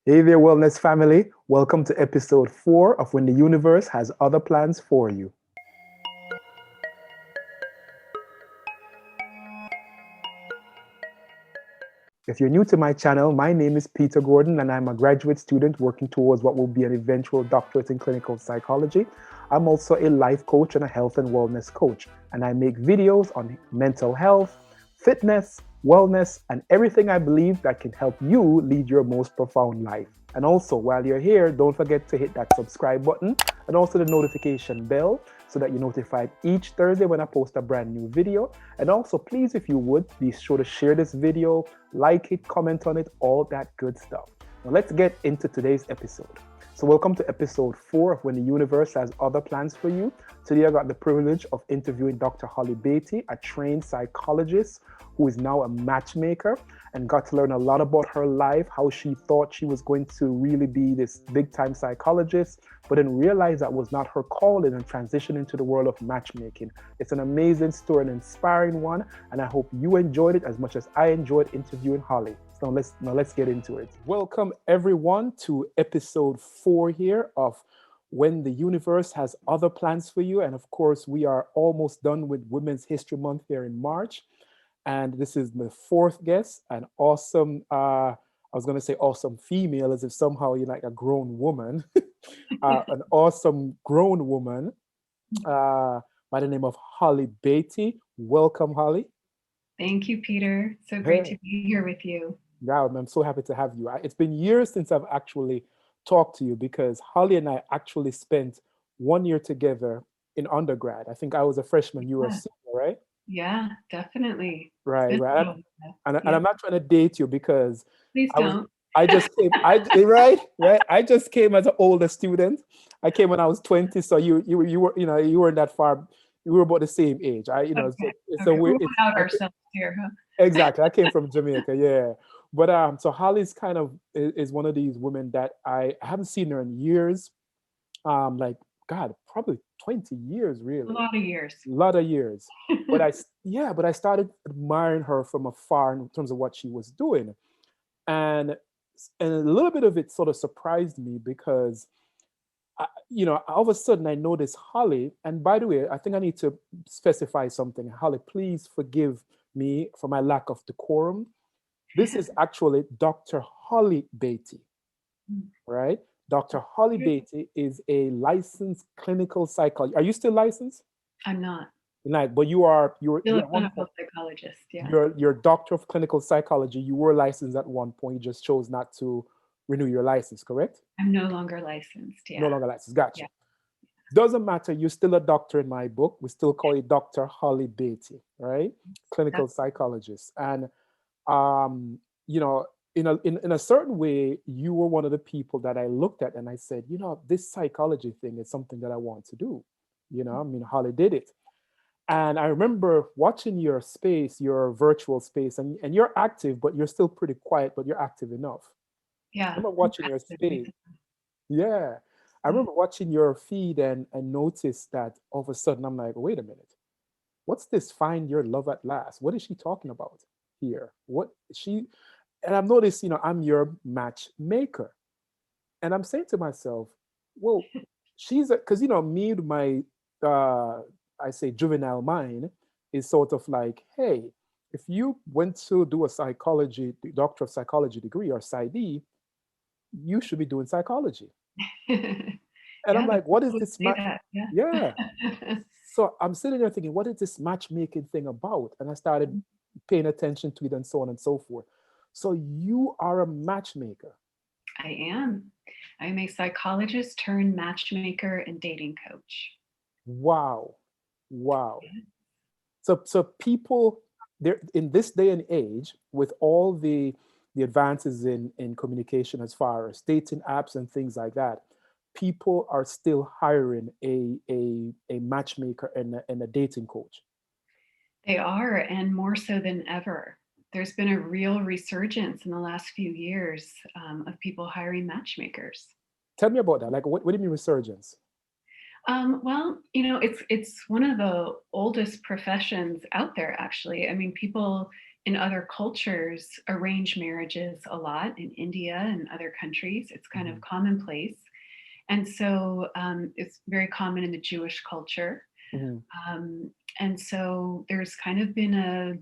Hey there, wellness family. Welcome to episode 4 of When the Universe Has Other Plans for You. If you're new to my channel, my name is Peter Gordon and I'm a graduate student working towards what will be an eventual doctorate in clinical psychology. I'm also a life coach and a health and wellness coach, and I make videos on mental health, fitness, wellness, and everything I believe that can help you lead your most profound life. And also, while you're here, don't forget to hit that subscribe button and also the notification bell so that you're notified each Thursday when I post a brand new video. And also, please, if you would, be sure to share this video, like it, comment on it, all that good stuff. Now, let's get into today's episode. So welcome to episode 4 of When the Universe Has Other Plans for You. Today I got the privilege of interviewing Dr. Holly Beatty, a trained psychologist who is now a matchmaker, and got to learn a lot about her life, how she thought she was going to really be this big-time psychologist, but then realized that was not her calling and transitioned into the world of matchmaking. It's an amazing story, an inspiring one, and I hope you enjoyed it as much as I enjoyed interviewing Holly. So let's get into it. Welcome everyone to episode 4 here of When the Universe Has Other Plans for You. And of course, we are almost done with Women's History Month here in March. And this is my 4th guest, an awesome, I was going to say awesome female, as if somehow you're like a grown woman, an awesome grown woman by the name of Holly Beatty. Welcome, Holly. Thank you, Peter. So great to be here with you. Yeah, I'm so happy to have you. It's been years since I've actually talked to you because Holly and I actually spent 1 year together in undergrad. I think I was a freshman, you were a senior, right? Yeah, definitely. Right. And Yeah. I'm not trying to date you because Please don't. I just came, right. I just came as an older student. I came when I was 20, so you were, you weren't that far. You were about the same age. Okay. It's a Okay. weird. We'll put out ourselves here, huh? Exactly. I came from Jamaica, yeah. But so Holly's kind of is one of these women that I haven't seen her in years. Like God, probably 20 years, A really. lot of years. A lot of years. But I started admiring her from afar in terms of what she was doing. And a little bit of it sort of surprised me because all of a sudden I noticed Holly, and by the way, I think I need to specify something. Holly, please forgive me for my lack of decorum. This is actually Dr. Holly Beatty, right? Dr. Holly Beatty is a licensed clinical psychologist. Are you still licensed? I'm not. But you're Still a at one clinical point, psychologist. Yeah. you're doctor of clinical psychology. You were licensed at one point. You just chose not to renew your license, correct? I'm no longer licensed. No Yeah. longer licensed. Gotcha. Yeah. Doesn't matter. You're still a doctor in my book. We still call you Dr. Holly Beatty, right? Clinical psychologist. And um, you know, in a certain way, you were one of the people that I looked at and I said, this psychology thing is something that I want to do. Holly did it. And I remember watching your space, your virtual space, and you're active, but you're still pretty quiet, but you're active enough. I Yeah. remember watching your space. Yeah. I remember watching your feed and noticed that all of a sudden I'm like, wait a minute, what's this find your love at last? What is she talking about here? And I've noticed, I'm your matchmaker. And I'm saying to myself, well, because, me, my, I say juvenile mind is sort of like, hey, if you went to do a doctor of psychology degree or PsyD, you should be doing psychology. And I'm Yeah, like, what is this? say that. Yeah. Yeah. So I'm sitting there thinking, what is this matchmaking thing about? And I started paying attention to it and so on and so forth. So you are a matchmaker. I am. I'm a psychologist turned matchmaker and dating coach. Wow. Wow. So people there in this day and age, with all the advances in communication as far as dating apps and things like that, people are still hiring a matchmaker and a dating coach. They are, and more so than ever. There's been a real resurgence in the last few years of people hiring matchmakers. Tell me about that. Like, what do you mean resurgence? Well, it's one of the oldest professions out there. Actually, I mean, people in other cultures, arranged marriages a lot in India and other countries. It's kind of commonplace. And so it's very common in the Jewish culture. Um, and so there's kind of been a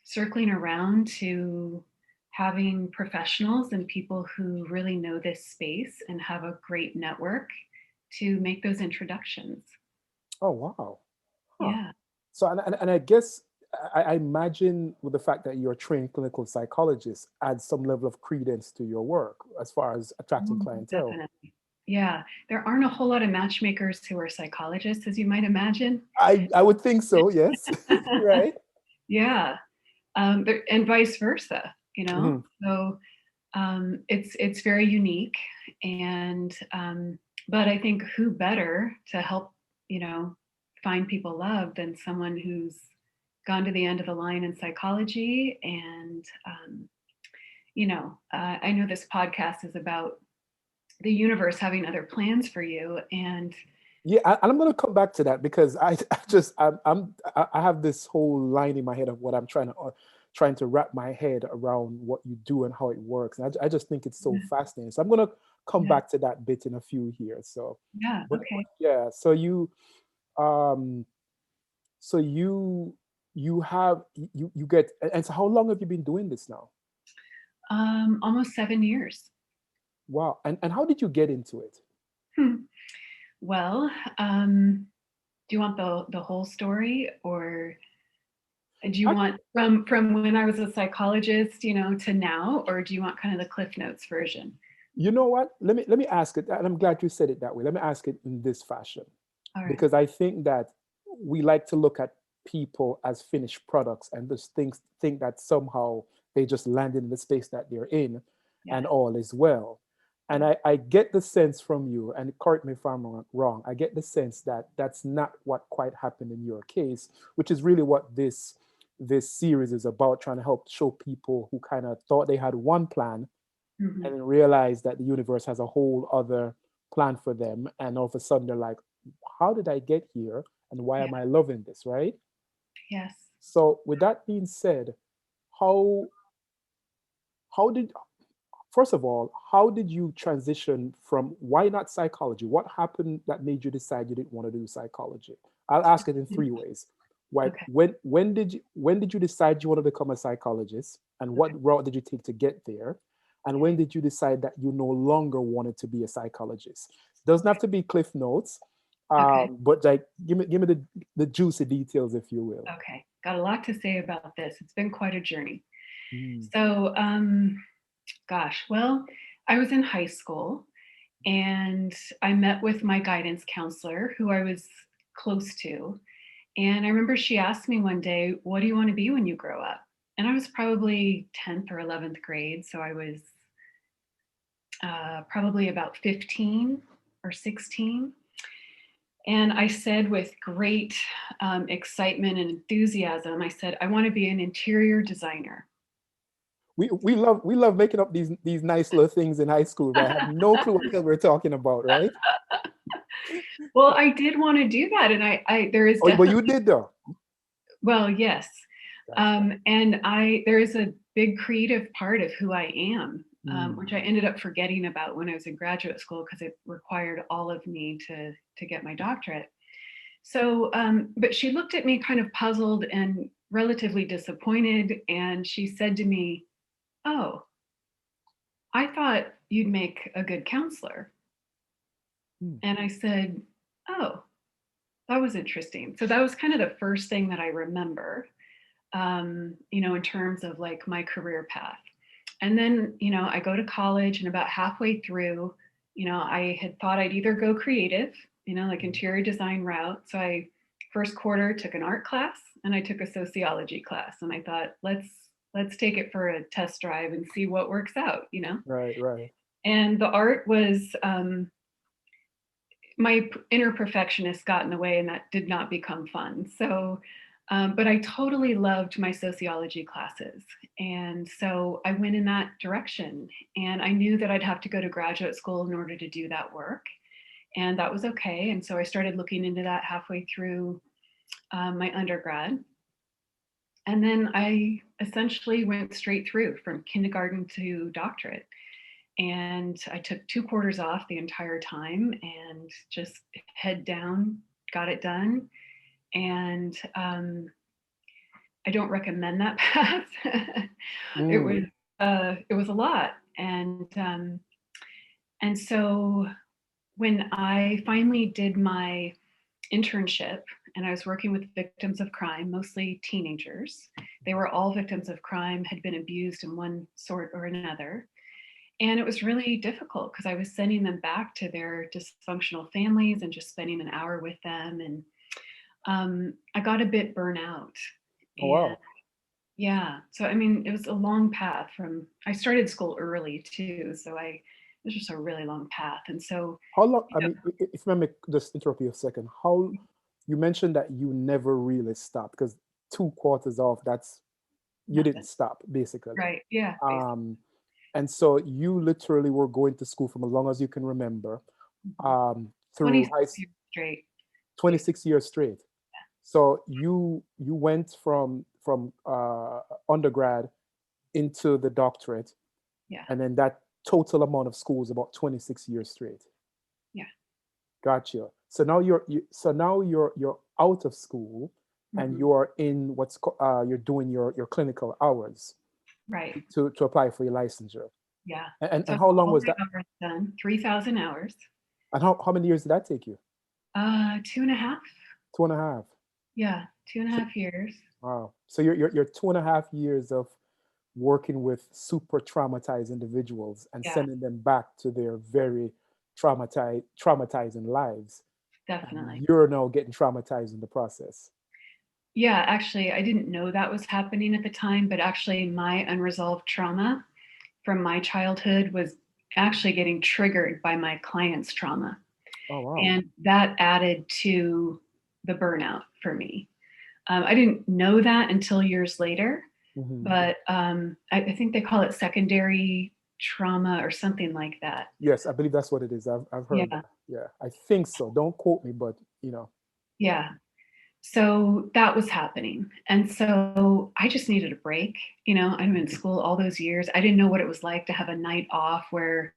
circling around to having professionals and people who really know this space and have a great network to make those introductions. Oh, wow. Huh. Yeah. So, and I guess I imagine with the fact that you're a trained clinical psychologist adds some level of credence to your work as far as attracting Oh, clientele. definitely. Yeah. There aren't a whole lot of matchmakers who are psychologists, as you might imagine. I would think so, yes. Right. Yeah. And vice versa, you know? Mhm. So it's very unique. And, but I think who better to help, you know, find people love than someone who's gone to the end of the line in psychology. And, I know this podcast is about the universe having other plans for you. And Yeah, and I'm going to come back to that because I have this whole line in my head of what I'm trying to wrap my head around what you do and how it works. And I just think it's so yeah, fascinating. So I'm going to come yeah, back to that bit in a few here. So, yeah, but okay. yeah, um, so you have you get, and so how long have you been doing this now? Almost 7 years. Wow. And how did you get into it? Hmm. Well, do you want the whole story, or do you want from when I was a psychologist, to now, or do you want kind of the Cliff Notes version? You know what? Let me ask it, and I'm glad you said it that way. Let me ask it in this fashion, All right. because I think that we like to look at people as finished products and just think that somehow they just landed in the space that they're in, and Yes. all is well. And Yeah. I get the sense from you, and correct me if I'm wrong. I get the sense that that's not what quite happened in your case, which is really what this series is about, trying to help show people who kind of thought they had one plan Hmm. and then realize that the universe has a whole other plan for them. And all of a sudden they're like, how did I get here? And why Yeah. am I loving this? Right. Yes. So with that being said, how how did first of all, how did you transition from why not psychology? What happened that made you decide you didn't want to do psychology? I'll ask it in three ways. Why Okay. when did you decide you want to become a psychologist, and what Okay. route did you take to get there? And when Okay. did you decide that you no longer wanted to be a psychologist? Doesn't have to be cliff notes, Okay. but like give me the juicy details, if you will. Okay. Got a lot to say about this. It's been quite a journey. Mm, So, gosh, well, I was in high school and I met with my guidance counselor who I was close to. And I remember she asked me one day, "What do you want to be when you grow up?" And I was probably 10th or 11th grade. So I was probably about 15 or 16. And I said with great excitement and enthusiasm, I said, "I want to be an interior designer." we love making up these nice little things in high school, but I have no clue what the hell we're talking about, right? Well, I did want to do that. And there is Oh, but definitely, you did though. well, yes. Gotcha. And there is a big creative part of who I am, Mm, which I ended up forgetting about when I was in graduate school because it required all of me to get my doctorate. So, but she looked at me kind of puzzled and relatively disappointed, and she said to me, "Oh, I thought you'd make a good counselor." mm. And I said, "Oh, that was interesting." So that was kind of the first thing that I remember, in terms of like my career path. And then, I go to college, and about halfway through, I had thought I'd either go creative, like Mm. interior design route. So I first quarter took an art class and I took a sociology class, and I thought, let's take it for a test drive and see what works out. Right, right. And the art was, my inner perfectionist got in the way, and that did not become fun. So, but I totally loved my sociology classes. And so I went in that direction. And I knew that I'd have to go to graduate school in order to do that work. And that was okay. And so I started looking into that halfway through my undergrad. And then I essentially went straight through from kindergarten to doctorate. And I took 2 quarters off the entire time and just head down, got it done. And I don't recommend that path. Mm. It was a lot. And so when I finally did my internship and I was working with victims of crime, mostly teenagers. They were all victims of crime, had been abused in one sort or another. And it was really difficult because I was sending them back to their dysfunctional families and just spending an hour with them. And I got a bit burnt out. Oh, And wow. yeah, so I mean, it was a long path from, I started school early too. So it was just a really long path. And so, How long, you I know, mean, if I may just interrupt you a second, how, you mentioned that you never really stopped because 2 quarters off, that's, you didn't nothing. stop basically. Right. Yeah. Basically. Um, and so you literally were going to school from as long as you can remember, Mhm. through 26 years straight. 26 years straight. So you went from undergrad into the doctorate, Yeah. and then that total amount of school is about 26 years straight. Yeah. Gotcha. So now you're out of school, and Hmm. you are in you're doing your clinical hours Right. to apply for your licensure. Yeah. And So how long all was my that? hours done, 3,000 hours. And how many years did that take you? 2.5. 2.5. Yeah. Two and a So, half years. wow. So you're 2.5 years of working with super traumatized individuals and Yeah, sending them back to their very traumatizing lives. And definitely. you're now getting traumatized in the process. Yeah, actually, I didn't know that was happening at the time, but actually, my unresolved trauma from my childhood was actually getting triggered by my client's trauma. Oh, wow. And that added to the burnout for me. I didn't know that until years later, Hmm. but I think they call it secondary trauma or something like that. Yes, I believe that's what it is. I've heard Yeah, that. Yeah, I think so. Don't quote me, but yeah. So that was happening. And so I just needed a break. I'm in school all those years. I didn't know what it was like to have a night off where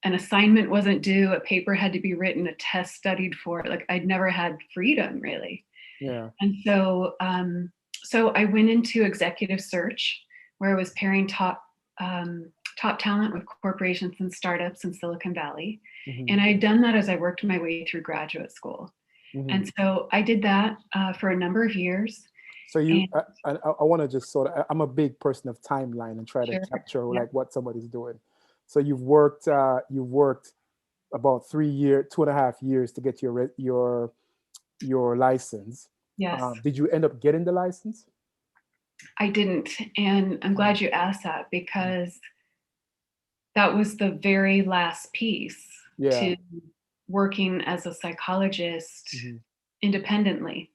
an assignment wasn't due, a paper had to be written, a test studied for. Like I'd never had freedom really. yeah. And so I went into executive search where I was pairing top talent with corporations and startups in Silicon Valley. Hmm. And I had done that as I worked my way through graduate school. Hmm. And so I did that for a number of years. So And I want to just I'm a big person of timeline and try to sure, capture yeah, like what somebody's doing. So you've worked about 3 year, 2.5 years to get your license. yes, Did you end up getting the license? I didn't. And I'm Mhm. glad you asked that because that was the very last piece Yeah. to working as a psychologist Hmm. independently.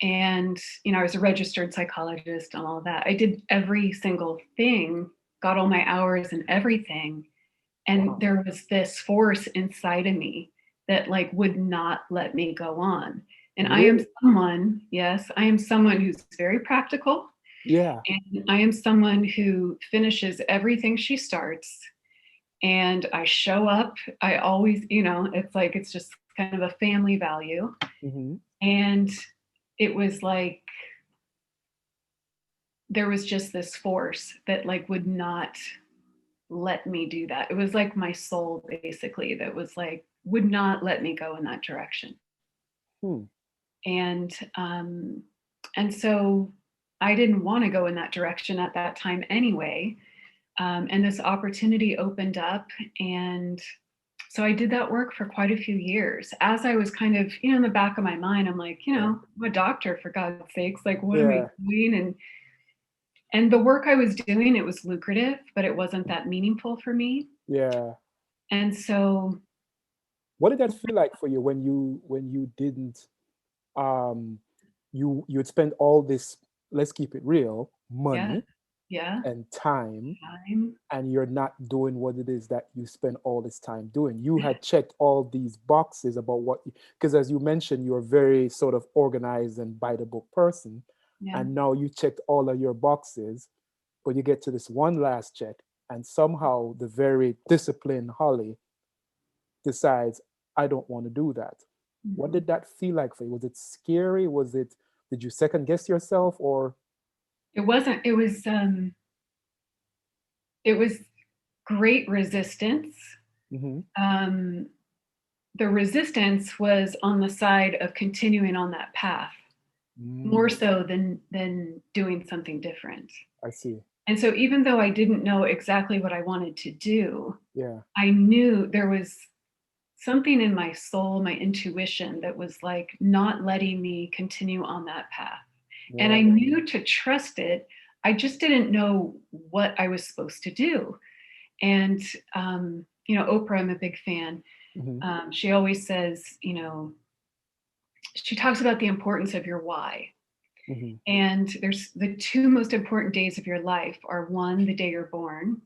And, I was a registered psychologist and all of that. I did every single thing, got all my hours and everything. And Wow. there was this force inside of me that like would not let me go on. And I am Really? someone, yes, I am someone who's very practical. Yeah. And I am someone who finishes everything she starts. And I show up. I always, it's like, it's just kind of a family value. Hmm. And it was like, there was just this force that like would not let me do that. It was like my soul basically that was like, would not let me go in that direction. Hmm. And, um, and so I didn't want to go in that direction at that time anyway. And this opportunity opened up. And so I did that work for quite a few years. As I was kind of, in the back of my mind, I'm like, Yeah. I'm a doctor for God's sakes. Like, what am I Yeah. doing? And the work I was doing, it was lucrative, but it wasn't that meaningful for me. Yeah. And so, What did that feel like for you when you didn't um you'd spend all this, let's keep it real, yeah, money yeah, and time, time, and you're not doing what it is that you spend all this time doing? You had checked all these boxes about what, because as you mentioned, you're a very sort of organized and by the book person. Yeah. And now you checked all of your boxes, but you get to this one last check, and somehow the very disciplined Holly decides, I don't want to do that. What Mhm. did that feel like for you? Was it scary? Did you second guess yourself, or? It wasn't, it was great resistance. Mm-hmm. Um, the resistance was on the side of continuing on that path more Mm, so than doing something different. I see. And so even though I didn't know exactly what I wanted to do, Yeah. I knew there was something in my soul, my intuition, that was like not letting me continue on that path. And I Right. knew to trust it. I just didn't know what I was supposed to do. And, Oprah, I'm a big fan. Mm-hmm. She always says, she talks about the importance of your why. Mm-hmm. And there's the two most important days of your life are one, the day you're born,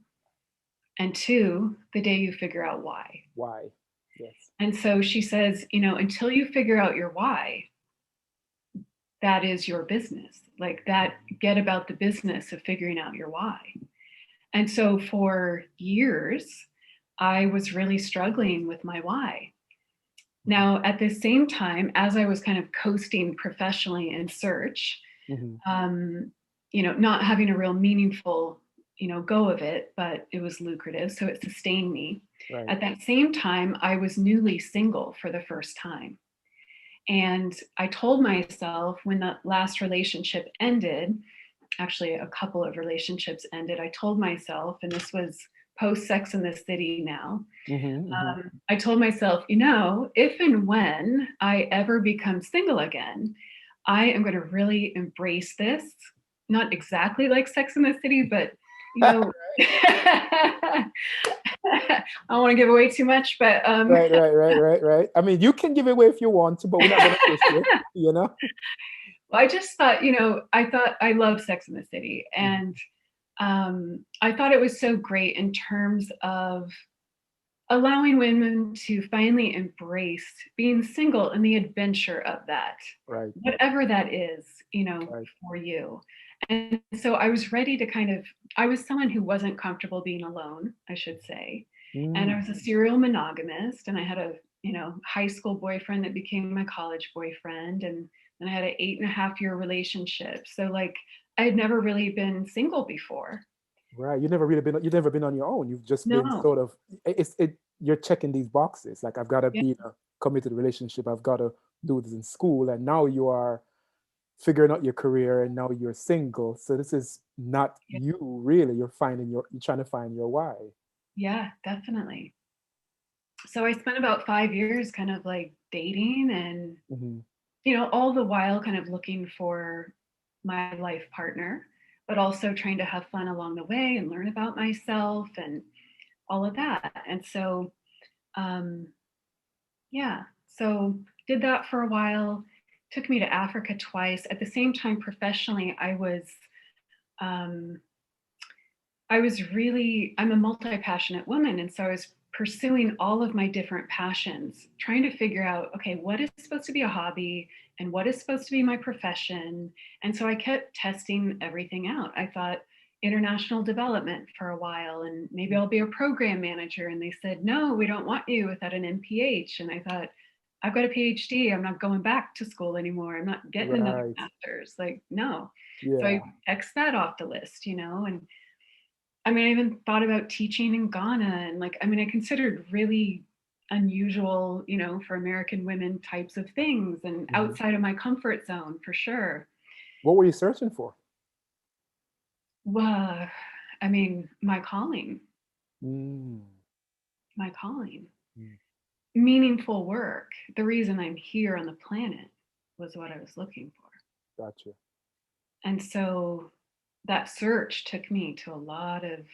and two, the day you figure out why. Why? Yes. And so she says, until you figure out your why, that is your business. Like that, get about the business of figuring out your why. And so for years, I was really struggling with my why. Now, at the same time, as I was kind of coasting professionally in search, Mm-hmm. not having a real meaningful, go of it, but it was lucrative, so it sustained me. Right. At that same time, I was newly single for the first time. And I told myself when the last relationship ended, actually a couple of relationships ended, I told myself, and this was post Sex in the City now, Mm-hmm. Mm-hmm. I told myself, if and when I ever become single again, I am going to really embrace this. Not exactly like Sex in the City, but I don't want to give away too much, but Right. I mean, you can give away if you want to, but we're not going to push you, you know? I just thought, I love Sex in the City. And I thought it was so great in terms of allowing women to finally embrace being single and the adventure of that, Right. whatever that is, Right. for you. And so I was ready to I was someone who wasn't comfortable being alone, I should say. And I Mm. was a serial monogamist, and I had a, high school boyfriend that became my college boyfriend. And then I had an 8.5 year relationship. So like I had never really been single before. Right. You've never been on your own. You've just been No. sort of, you're checking these boxes. Like, I've got to Yeah. be in a committed relationship. I've got to do this in school. And now you are figuring out your career, and now you're single. So this is not Yeah. you really. You're trying to find your why. Yeah, definitely. So I spent about 5 years kind of like dating and, Mm-hmm. all the while kind of looking for my life partner, but also trying to have fun along the way and learn about myself and all of that. And so, um, yeah, so did that for a while. Took me to Africa twice. At the same time, professionally, um, I'm a multi-passionate woman. And so I was pursuing all of my different passions, trying to figure out, okay, what is supposed to be a hobby and what is supposed to be my profession. And so I kept testing everything out. I thought international development for a while, and maybe I'll be a program manager. And they said, no, we don't want you without an MPH. And I thought, I've got a PhD. I'm not going back to school anymore. I'm not getting another Right. master's. Like, no. So I Yeah. X that off the list, and I mean, I even thought about teaching in Ghana, and I considered really unusual, for American women types of things and Mm-hmm. outside of my comfort zone for sure. What were you searching for? Well, my calling, Mm. my calling, Mm. meaningful work. The reason I'm here on the planet was what I was looking for. Gotcha. And so that search took me to a lot of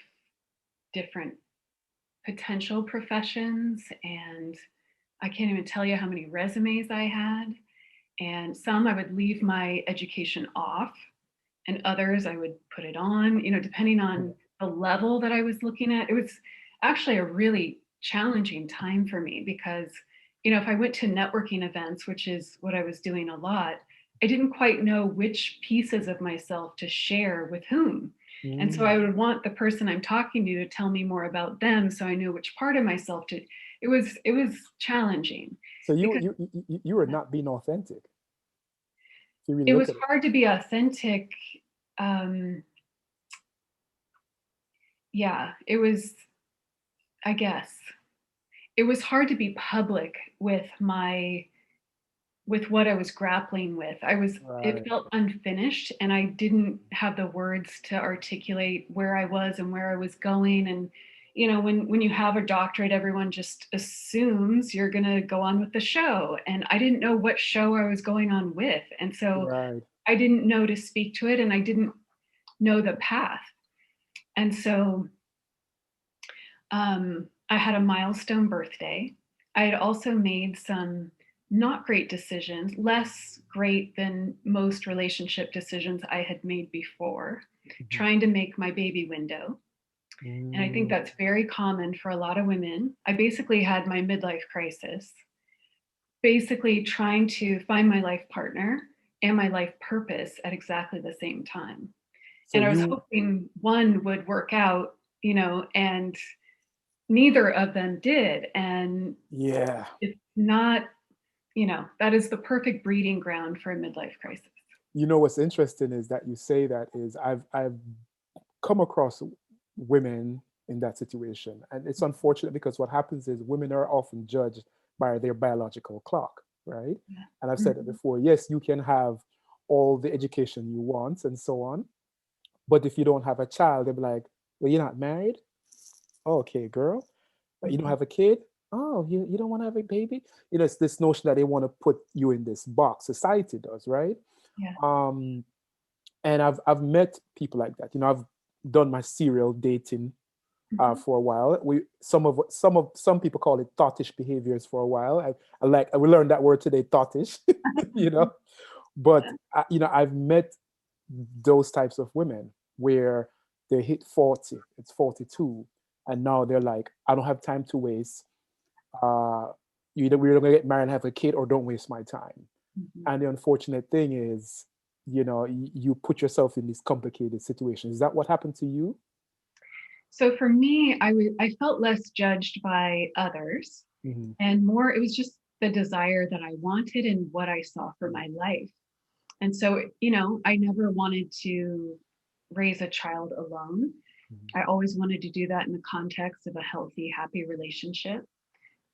different potential professions, and I can't even tell you how many resumes I had. And some I would leave my education off, and others I would put it on, depending on the level that I was looking at. It was actually a really challenging time for me because, if I went to networking events, which is what I was doing a lot, I didn't quite know which pieces of myself to share with whom. And so I Mm. would want the person I'm talking to tell me more about them, so I knew which part of myself to. It was challenging So you because you were not being authentic. If you really it look was at it. hard to be authentic. Um, yeah, it was. I guess it was hard to be public with what I was grappling with. It Right. felt unfinished, and I didn't have the words to articulate where I was and where I was going. And, when you have a doctorate, everyone just assumes you're going to go on with the show. And I didn't know what show I was going on with. And so Right. I didn't know to speak to it, and I didn't know the path. And so I had a milestone birthday. I had also made some not great decisions, less great than most relationship decisions I had made before, Mhm. trying to make my baby window. And I think Mm. that's very common for a lot of women. I basically had my midlife crisis, basically trying to find my life partner and my life purpose at exactly the same time. So And I was you, hoping one would work out, and neither of them did. And yeah. it's not, that is the perfect breeding ground for a midlife crisis. You know what's interesting is that you say that is I've come across women in that situation, and it's unfortunate because what happens is women are often judged by their biological clock, right? Yeah. And I've said it Mhm. before. Yes, you can have all the education you want and so on, but if you don't have a child, they'll be like, "Well, you're not married? Oh, okay, girl. You don't Mhm. have a kid? Oh, you don't want to have a baby?" It's this notion that they want to put you in this box. Society does, right? Yeah. Um, and I've met people like that. I've done my serial dating Mhm. for a while. Some people call it thoughtish behaviors for a while. We learned that word today, thoughtish. you know, but I've met those types of women where they hit 40, it's 42, and now they're like, I don't have time to waste. Uh, Either we're gonna get married and have a kid, or don't waste my time. Mhm. And the unfortunate thing is, you put yourself in these complicated situations. Is that what happened to you? So for me, I felt less judged by others Hmm. and more, it was just the desire that I wanted and what I saw for my life. And so, I never wanted to raise a child alone. I always wanted to do that in the context of a healthy, happy relationship.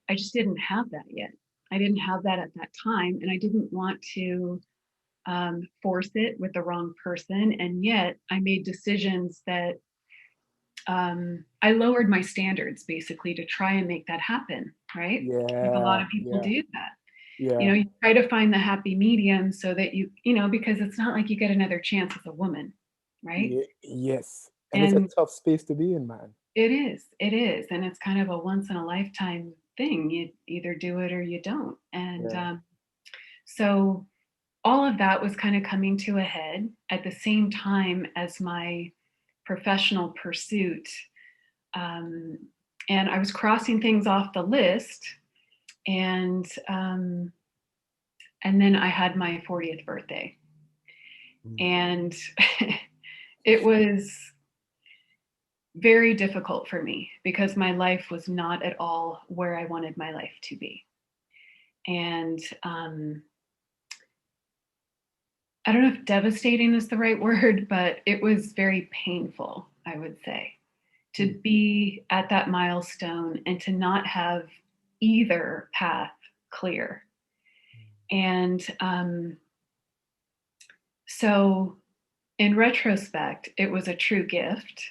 I just didn't have that yet. I didn't have that at that time. And I didn't want to force it with the wrong person. And yet I made decisions that I lowered my standards basically to try and make that happen. Right. Like a lot Yeah, of people yeah, do that. yeah, You try to find the happy medium so that because it's not like you get another chance as a woman. Right. yes. And it's a And tough space to be in, man. it is. And it's kind of a once in a lifetime thing. You either do it or you don't. And Yeah. so all of that was kind of coming to a head at the same time as my professional pursuit. Um, and I was crossing things off the list. And then I had my 40th birthday. Mm. And it was very difficult for me because my life was not at all where I wanted my life to be. And I don't know if devastating is the right word, but it was very painful, I would say, to Mm. be at that milestone and to not have either path clear. And so, in retrospect, it was a true gift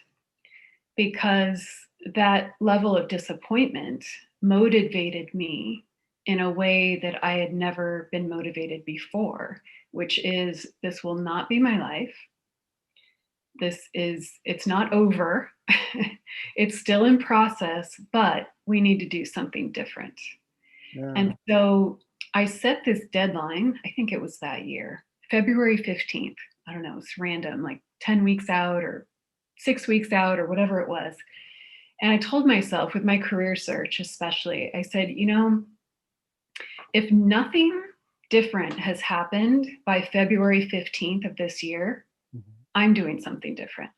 because that level of disappointment motivated me in a way that I had never been motivated before, which is this will not be my life. It's not over. It's still in process, but we need to do something different. Yeah. And so I set this deadline, I think it was that year, February 15th. I don't know, it's random, like 10 weeks out or 6 weeks out or whatever it was. And I told myself, with my career search especially, I said, if nothing different has happened by February 15th of this year, I'm doing something different.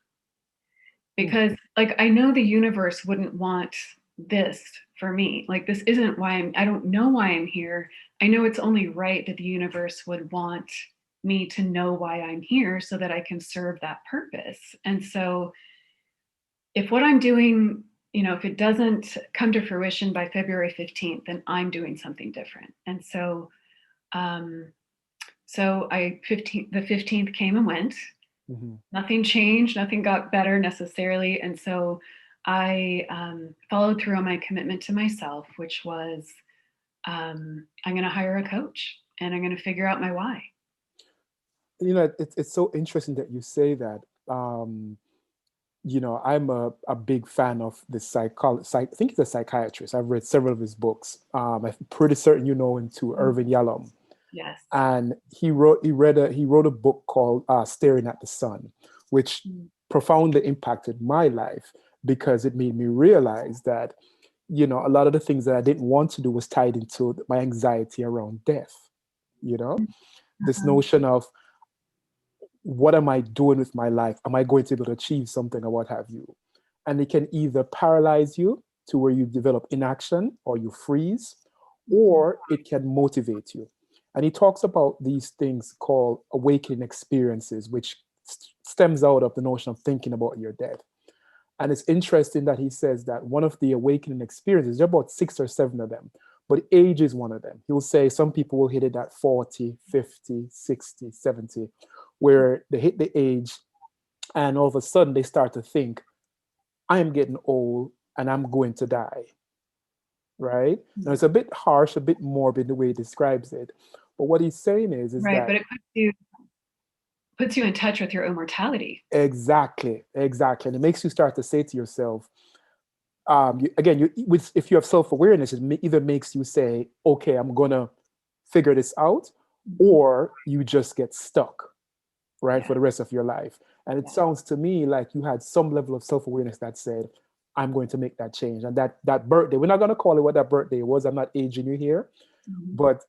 Because like, I know the universe wouldn't want this for me. Like, this isn't why I don't know why I'm here. I know it's only right that the universe would want me to know why I'm here so that I can serve that purpose. And so if what I'm doing, if it doesn't come to fruition by February 15th, then I'm doing something different. And so, the 15th came and went. Nothing changed, nothing got better necessarily. And so I followed through on my commitment to myself, which was I'm going to hire a coach and I'm going to figure out my why. It's so interesting that you say that. I'm a big fan of the I think he's a psychiatrist. I've read several of his books. I'm pretty certain him too, Irvin Yalom. Yes. And he wrote a book called Staring at the Sun, which profoundly impacted my life because it made me realize that, a lot of the things that I didn't want to do was tied into my anxiety around death. This notion of, what am I doing with my life? Am I going to be able to achieve something or what have you? And it can either paralyze you to where you develop inaction or you freeze, or it can motivate you. And he talks about these things called awakening experiences, which stems out of the notion of thinking about your death. And it's interesting that he says that one of the awakening experiences, there are about 6 or 7 of them, but age is one of them. He'll say some people will hit it at 40, 50, 60, 70, where they hit the age and all of a sudden they start to think, I am getting old and I'm going to die. Right? Now it's a bit harsh, a bit morbid the way he describes it. But what he's saying is right, that but it puts you in touch with your own mortality. Exactly. And it makes you start to say to yourself, if you have self-awareness, it either makes you say, okay, I'm gonna figure this out, or you just get stuck, right, for the rest of your life. And it sounds to me like you had some level of self-awareness that said, I'm going to make that change. And that birthday, we're not going to call it what that birthday was. I'm not aging you here, but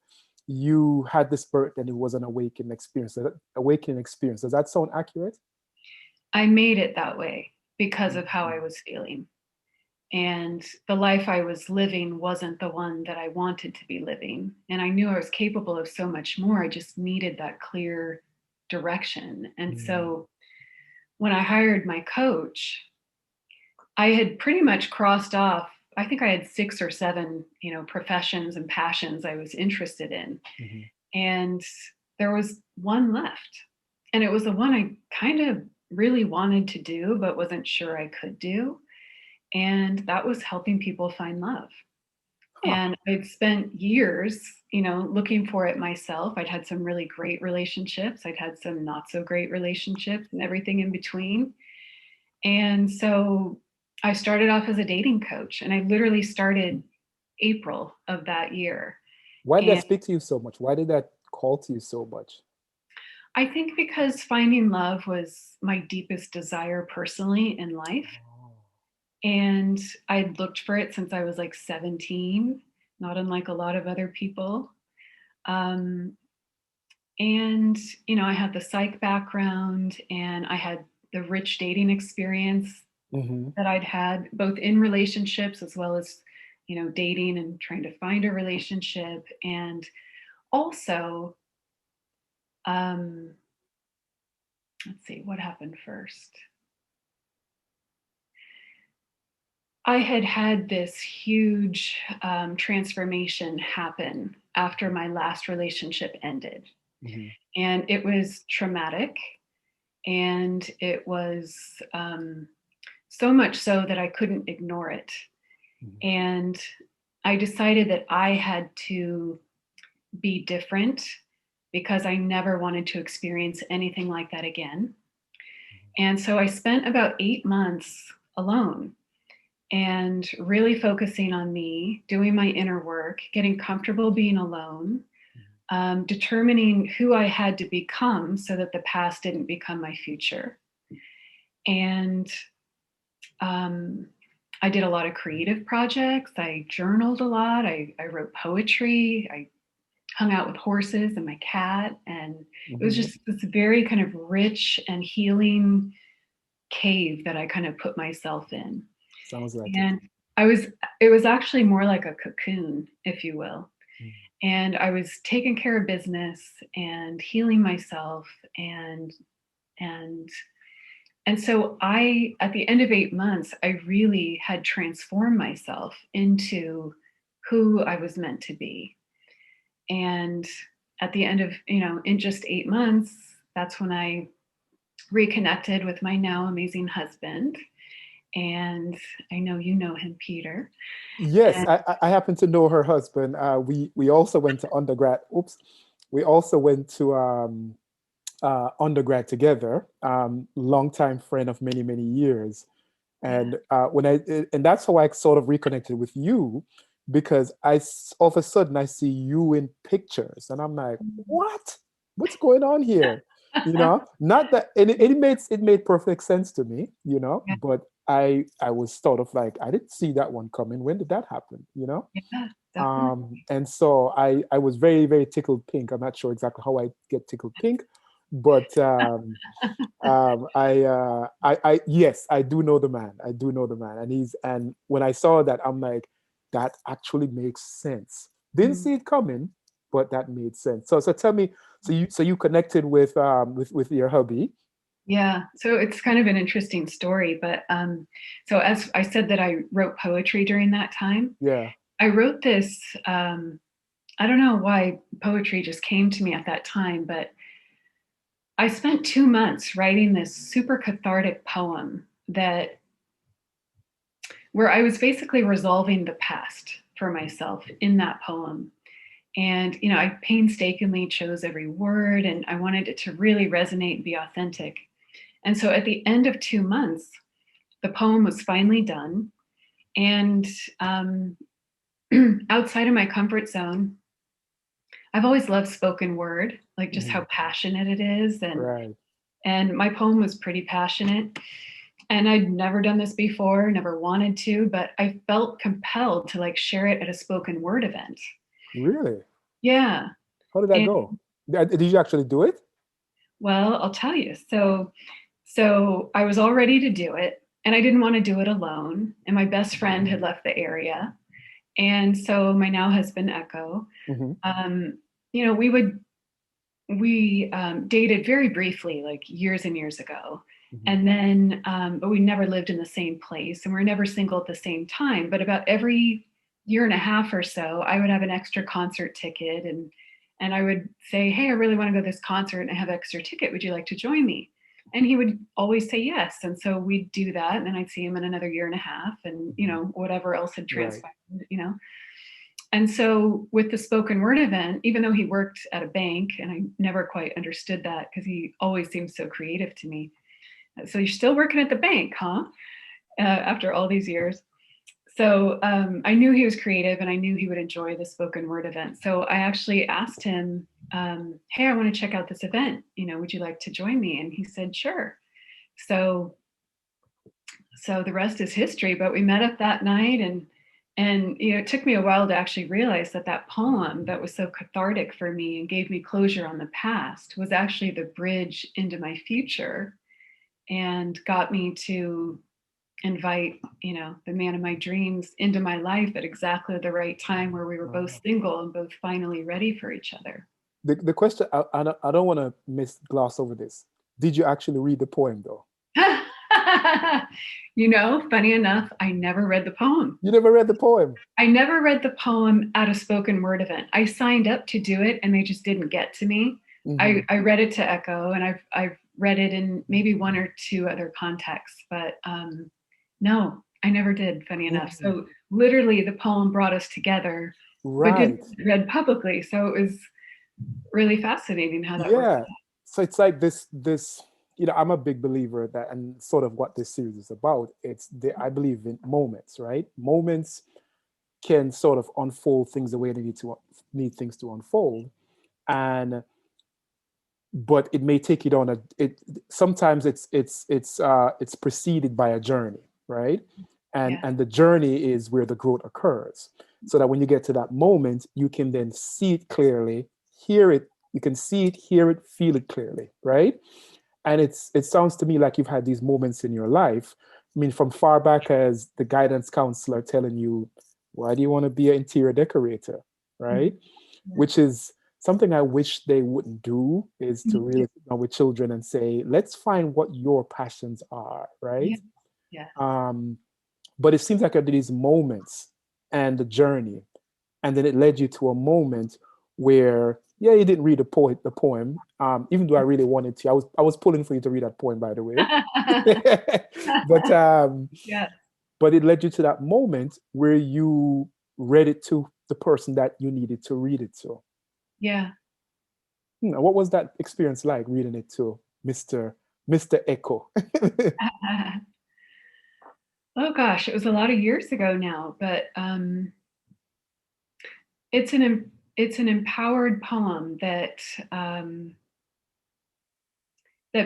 you had this birthday and it was an awakening experience. Does that sound accurate? I made it that way because of how I was feeling. And the life I was living wasn't the one that I wanted to be living. And I knew I was capable of so much more. I just needed that clear direction. And so when I hired my coach, I had pretty much crossed off, I think I had 6 or 7, professions and passions I was interested in. And there was one left. And it was the one I kind of really wanted to do, but wasn't sure I could do. And that was helping people find love. And I'd spent years, looking for it myself. I'd had some really great relationships. I'd had some not so great relationships and everything in between. And so I started off as a dating coach, and I literally started April of that year. Why did that speak to you so much? Why did that call to you so much? I think because finding love was my deepest desire personally in life. And I'd looked for it since I was like 17, not unlike a lot of other people. And, I had the psych background and I had the rich dating experience that I'd had both in relationships as well as, dating and trying to find a relationship. And also, let's see, what happened first? I had this huge transformation happen after my last relationship ended. And it was traumatic. And it was so much so that I couldn't ignore it. And I decided that I had to be different because I never wanted to experience anything like that again. And so I spent about 8 months alone and really focusing on me, doing my inner work, getting comfortable being alone, determining who I had to become so that the past didn't become my future. And I did a lot of creative projects. I journaled a lot. I wrote poetry. I hung out with horses and my cat. And it was Mm-hmm. just this very kind of rich and healing cave that I kind of put myself in. Sounds like it. And it was actually more like a cocoon, if you will. And I was taking care of business and healing myself and and so at the end of 8 months, I really had transformed myself into who I was meant to be. And at the end of, in just 8 months, that's when I reconnected with my now amazing husband. And I know you know him, Peter. Yes, And I happen to know her husband. We also went to undergrad. Oops, we also went to undergrad together. Longtime friend of many years, yeah. and and that's how I sort of reconnected with you, because all of a sudden I see you in pictures, and I'm like, what? What's going on here? Not that, and it made perfect sense to me, Yeah, but I was sort of like, I didn't see that one coming. When did that happen? yeah, definitely. And so I was very tickled pink. I'm not sure exactly how I get tickled pink, but yes, I do know the man. I do know the man, and when I saw that, I'm like, that actually makes sense. Didn't Mhm. see it coming, but that made sense. So tell me, so you connected with your hubby? Yeah, so it's kind of an interesting story, but so as I said that I wrote poetry during that time, Yeah. I wrote this. I don't know why poetry just came to me at that time, but I spent 2 months writing this super cathartic poem that where I was basically resolving the past for myself in that poem. And, I painstakingly chose every word and I wanted it to really resonate and be authentic. And so at the end of 2 months, the poem was finally done. And outside of my comfort zone, I've always loved spoken word, like just Mhm. how passionate it is. Right. And my poem was pretty passionate. And I'd never done this before, never wanted to, but I felt compelled to like share it at a spoken word event. Really? Yeah. How did that And go? Did you actually do it? well, I'll tell you. So I was all ready to do it, and I didn't want to do it alone. And my best friend had left the area, and so my now husband Echo, Hmm. um, you know, we would we dated very briefly, like years and years ago, Hmm. and then but we never lived in the same place, and we are never single at the same time. But about every year and a half or so, I would have an extra concert ticket, and I would say, "Hey, I really want to go to this concert, and I have an extra ticket. Would you like to join me?" And he would always say yes, and so we'd do that, and then I'd see him in another year and a half, and Hmm. whatever else had Right. transpired. And so with the spoken word event, even though he worked at a bank, and I never quite understood that because he always seemed so creative to me. So you're still working at the bank, huh? After all these years. So I knew he was creative and I knew he would enjoy the spoken word event. So I actually asked him, hey, I want to check out this event. Would you like to join me? And he said, sure. So the rest is history, but we met up that night, and it took me a while to actually realize that that poem that was so cathartic for me and gave me closure on the past was actually the bridge into my future and got me to invite the man of my dreams into my life at exactly the right time where we were both Wow. single and both finally ready for each other. The question, I don't want to gloss over this. Did you actually read the poem though? Funny enough, I never read the poem. You never read the poem. I never read the poem at a spoken word event. I signed up to do it and they just didn't get to me. Hmm. I read it to Echo and I've read it in maybe one or two other contexts, but no, I never did, funny enough. Hmm. So literally the poem brought us together, but didn't Right. get read publicly. So it was really fascinating how that worked Yeah. So it's like this. I'm a big believer that, and sort of what this series is about. I believe in moments, right? Moments can sort of unfold things the way they need things to unfold, and but it may take you down it sometimes it's preceded by a journey, right? and Yeah. and the journey is where the growth occurs, so that when you get to that moment you can then see it clearly, hear it, you can see it, hear it, feel it clearly, right? And it sounds to me like you've had these moments in your life. I mean, from far back as the guidance counselor telling you, why do you want to be an interior decorator, right? Yeah. Which is something I wish they wouldn't do, is to Mhm. really sit down with children and say, let's find what your passions are, Yeah. right? Yeah. But it seems like there are these moments and the journey, and then it led you to a moment where, yeah, you didn't read the poem, even though I really wanted to. I was pulling for you to read that poem, by the way. but Yeah. but it led you to that moment where you read it to the person that you needed to read it to. Yeah. What was that experience like, reading it to Mr. Echo? Oh gosh, it was a lot of years ago now, but it's an empowered poem that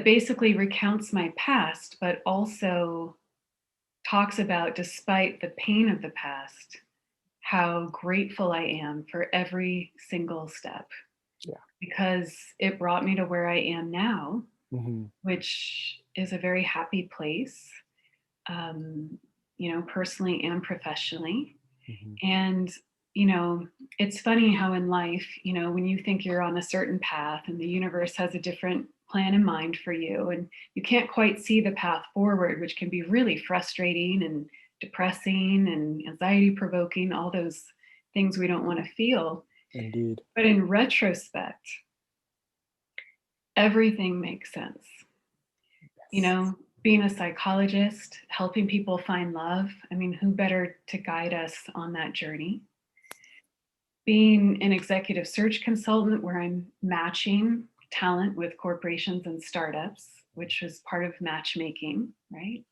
basically recounts my past, but also talks about, despite the pain of the past, how grateful I am for every single step, Yeah. because it brought me to where I am now, Hmm. which is a very happy place, um, personally and professionally. Hmm. And, you know, it's funny how in life, when you think you're on a certain path and the universe has a different plan in mind for you, and you can't quite see the path forward, which can be really frustrating and depressing and anxiety provoking, all those things we don't want to feel. Indeed. But in retrospect, everything makes sense. Yes. Being a psychologist, helping people find love, I mean, who better to guide us on that journey? Being an executive search consultant, where I'm matching talent with corporations and startups, which was part of matchmaking, right?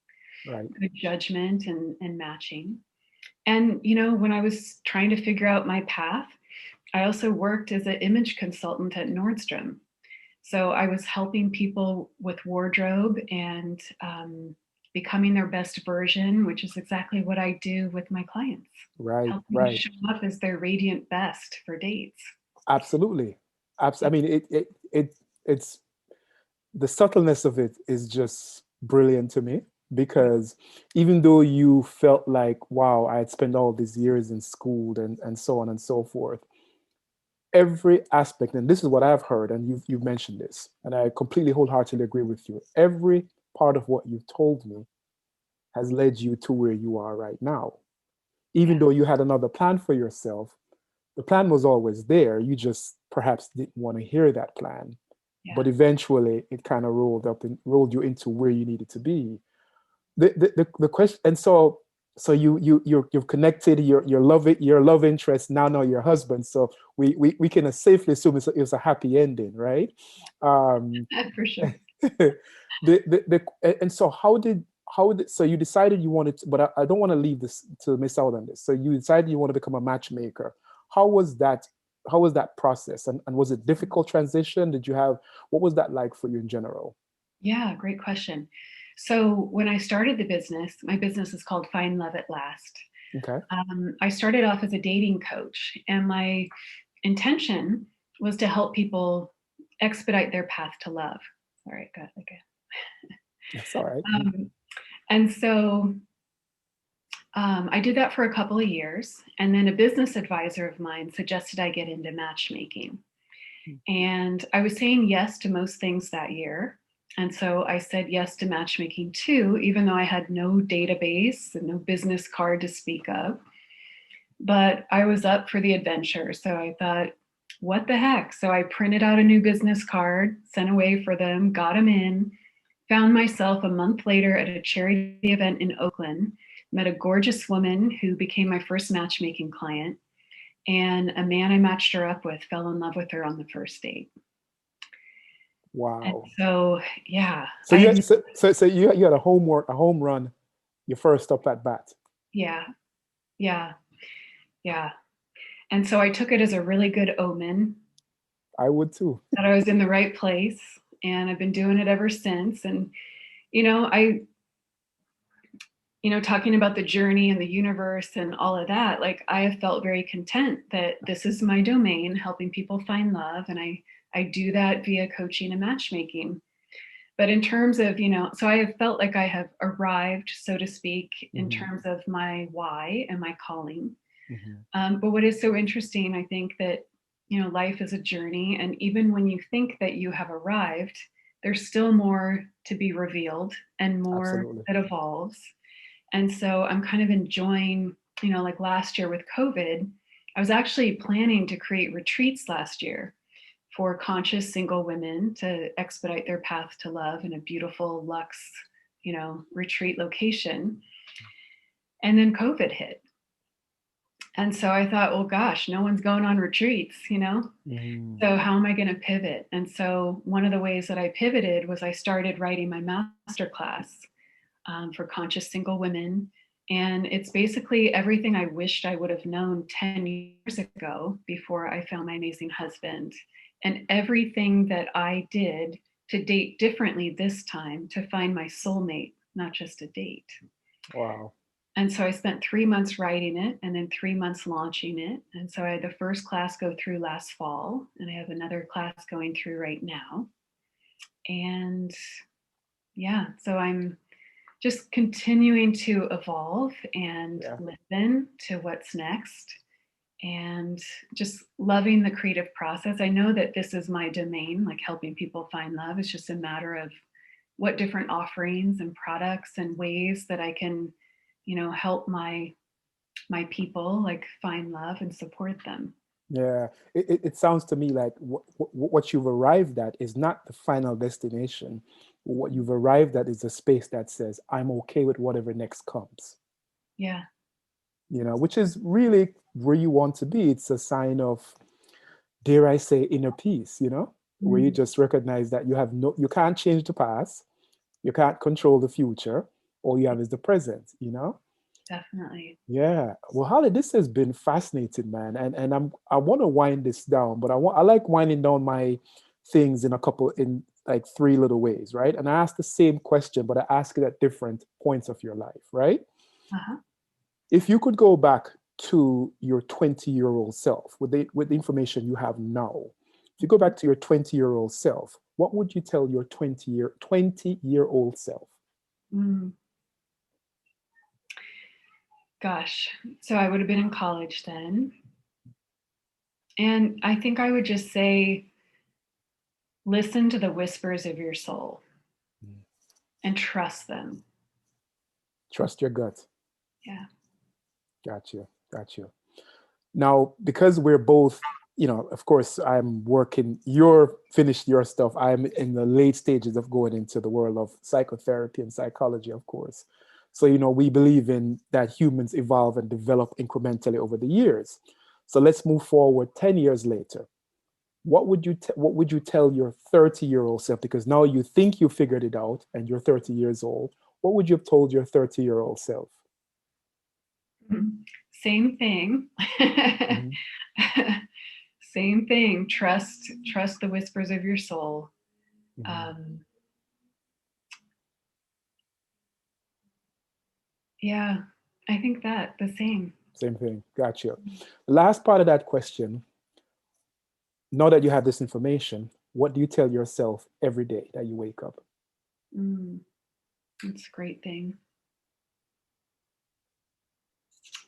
Right. Good judgment and matching. And, when I was trying to figure out my path, I also worked as an image consultant at Nordstrom. So I was helping people with wardrobe and becoming their best version, which is exactly what I do with my clients, Right. helping to Right. show up as their radiant best for dates. Absolutely. I mean, it's the subtleness of it is just brilliant to me, because even though you felt like, wow, I had spent all these years in school and so on and so forth, every aspect, and this is what I've heard, and you've mentioned this, and I completely wholeheartedly agree with you. Every part of what you've told me has led you to where you are right now. Even Yeah, though you had another plan for yourself, the plan was always there. You just perhaps didn't want to hear that plan. yeah, But eventually it kind of rolled you into where you needed to be. The question, and so you've connected your love interest, now your husband. So we can safely assume it's a happy ending, right? Um, for sure. and so so you decided you wanted to, but I don't want to leave this to miss out on this. So you decided you want to become a matchmaker. How was that? How was that process? And was it difficult transition? What was that like for you in general? Yeah, great question. So when I started the business, my business is called Find Love at Last. Okay. I started off as a dating coach, and my intention was to help people expedite their path to love. Sorry, I got like That's all right. and so I did that for a couple of years, and then a business advisor of mine suggested I get into matchmaking. And I was saying yes to most things that year. And so I said yes to matchmaking too, even though I had no database and no business card to speak of. But I was up for the adventure. So I thought, what the heck? So I printed out a new business card, sent away for them, got them in, found myself a month later at a charity event in Oakland, met a gorgeous woman who became my first matchmaking client, and a man I matched her up with fell in love with her on the first date. And Wow. so, yeah, So you had a home run, your first up at bat. yeah, yeah, yeah. And so I took it as a really good omen I would too. that I was in the right place, and I've been doing it ever since. And, you know, I, talking about the journey and the universe and all of that, like I have felt very content that this is my domain, helping people find love. And I do that via coaching and matchmaking. But in terms of, so I have felt like I have arrived, so to speak, in terms of my why and my calling. But what is so interesting, I think that, life is a journey. And even when you think that you have arrived, there's still more to be revealed and more Absolutely. that evolves. And so I'm kind of enjoying, like last year with COVID, I was actually planning to create retreats last year for conscious single women to expedite their path to love in a beautiful luxe, retreat location. And then COVID hit. And so I thought, well, gosh, no one's going on retreats, So how am I going to pivot? And so one of the ways that I pivoted was I started writing my master class for conscious single women. And it's basically everything I wished I would have known 10 years ago before I found my amazing husband, and everything that I did to date differently this time to find my soulmate, not just a date. Wow. And so I spent 3 months writing it and then 3 months launching it. And so I had the first class go through last fall, and I have another class going through right now. And yeah, so I'm just continuing to evolve and listen to what's next, and just loving the creative process. I know that this is my domain, like helping people find love. It's just a matter of what different offerings and products and ways that I can, help my people like find love and support them. Yeah, it sounds to me like what you've arrived at is not the final destination. What you've arrived at is a space that says, I'm okay with whatever next comes. Yeah. Which is really where you want to be. It's a sign of, dare I say, inner peace, where you just recognize that you can't change the past, you can't control the future, all you have is the present, Definitely. Yeah. Well, Holly, this has been fascinating, man. And I want to wind this down, but I like winding down my things in like 3 little ways, right? And I ask the same question, but I ask it at different points of your life, right? If you could go back to your 20-year-old self with the information you have now, if you go back to your 20-year-old self, what would you tell your 20-year-old self? Gosh, so I would have been in college then. And I think I would just say, listen to the whispers of your soul and trust them. Trust your gut. Yeah. Got you. Now, because we're both, of course, you're finished your stuff. I'm in the late stages of going into the world of psychotherapy and psychology, of course. So, we believe in that humans evolve and develop incrementally over the years. So let's move forward 10 years later. What would you tell your 30-year-old self? Because now you think you figured it out and you're 30 years old. What would you have told your 30-year-old self? Same thing. Same thing. Trust the whispers of your soul. Yeah, I think that the same. Same thing. Gotcha. The last part of that question, now that you have this information, what do you tell yourself every day that you wake up? That's a great thing.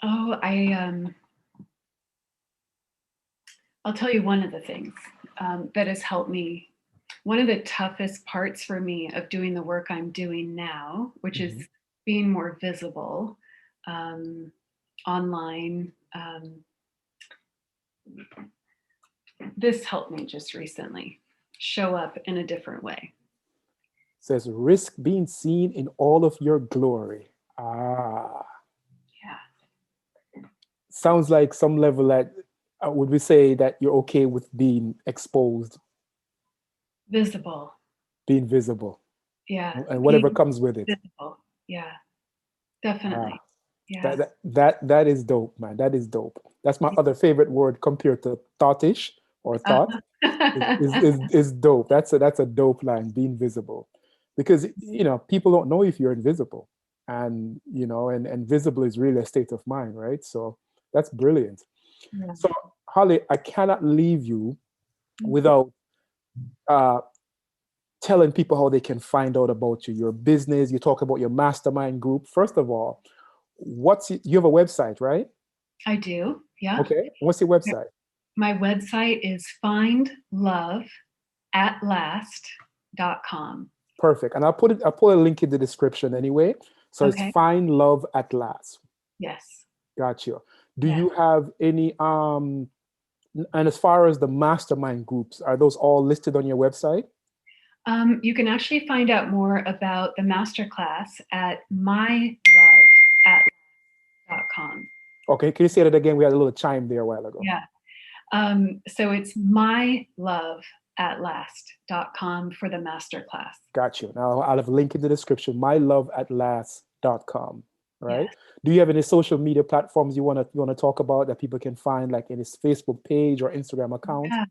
Oh, I'll tell you one of the things that has helped me. One of the toughest parts for me of doing the work I'm doing now, which is being more visible online. This helped me just recently show up in a different way. Says risk being seen in all of your glory. Yeah. Sounds like some level that would we say that you're okay with being exposed? Visible. Being visible. Yeah. And whatever comes with it. Visible. Yeah. Definitely. Yeah. That is dope, man. That is dope. That's my other favorite word compared to thoughtish or thought. is dope. That's a dope line, being visible. Because people don't know if you're invisible. and and visible is really a state of mind, right? So that's brilliant. Yeah. So Holly, I cannot leave you Mhm. without telling people how they can find out about you, your business. You talk about your mastermind group. First of all, you have a website, right? I do. Yeah. Okay. What's your website? My website is findloveatlast.com. Perfect. And I'll put a link in the description anyway. So it's Okay. Find Love at Last. Yes. Gotcha. Do Yeah. you have any and as far as the mastermind groups, are those all listed on your website? You can actually find out more about the masterclass at myloveatlast.com. Okay, can you say that again? We had a little chime there a while ago. Yeah. So it's myloveatlast.com for the masterclass. Got you. Now I'll have a link in the description, myloveatlast.com. Right? Yes. Do you have any social media platforms you wanna talk about that people can find, like any Facebook page or Instagram account? Yeah.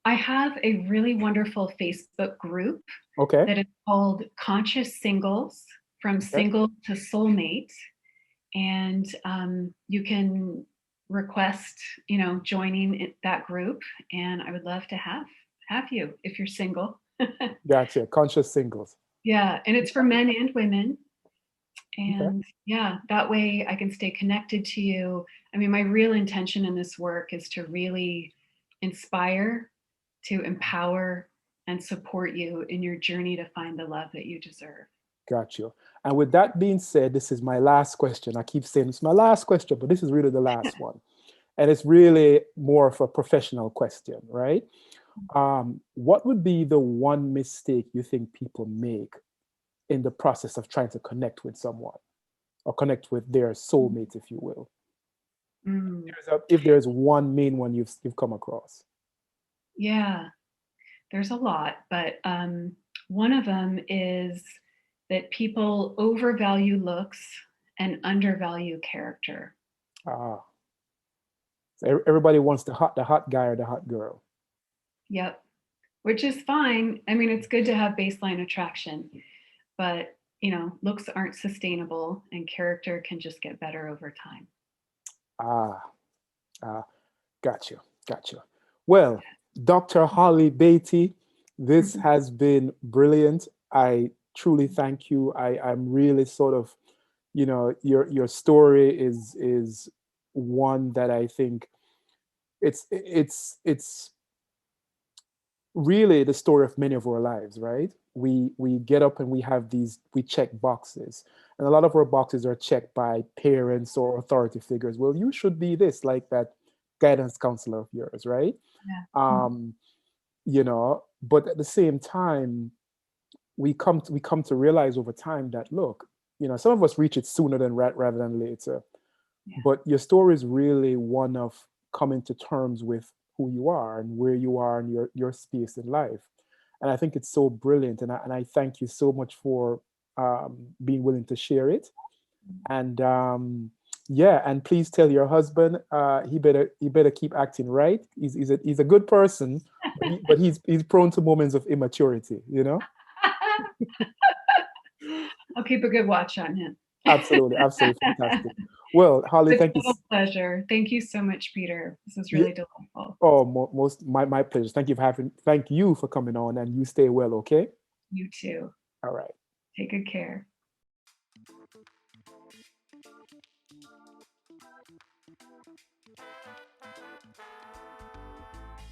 I have a really wonderful Facebook group Okay. that is called Conscious Singles, from single to soulmate. And you can request, joining that group. And I would love to have you if you're single. Gotcha. Conscious Singles. Yeah. And it's for men and women. Okay. And yeah, that way I can stay connected to you. I mean, my real intention in this work is to really inspire, to empower, and support you in your journey to find the love that you deserve. Got you. And with that being said, this is my last question. I keep saying it's my last question, but this is really the last one. And it's really more of a professional question, right? What would be the one mistake you think people make in the process of trying to connect with someone or connect with their soulmate, if you will? Mm. If there's one main one you've come across. Yeah, there's a lot, but one of them is that people overvalue looks and undervalue character. So everybody wants the hot guy or the hot girl. Yep, which is fine. I mean, it's good to have baseline attraction, but looks aren't sustainable, and character can just get better over time. Got you. Well, Dr. Holly Beatty, this has been brilliant. I truly thank you. I'm really sort of, your story is one that I think it's really the story of many of our lives, right? We get up and we check boxes, and a lot of our boxes are checked by parents or authority figures. Well, you should be this, like that guidance counselor of yours, right? Yeah. But at the same time, we come to realize over time that, look, some of us reach it sooner than rather than later. Yeah. But your story is really one of coming to terms with who you are and where you are in your space in life. And I think it's so brilliant. And I thank you so much for being willing to share it. And and please tell your husband he better keep acting right. He's a good person, but he's prone to moments of immaturity. I'll keep a good watch on him. Absolutely, fantastic. Well, Holly, thank you. It's a pleasure. Thank you so much, Peter. This was really delightful. Oh, my pleasure. Thank you for coming on, and you stay well, okay? You too. All right. Take good care.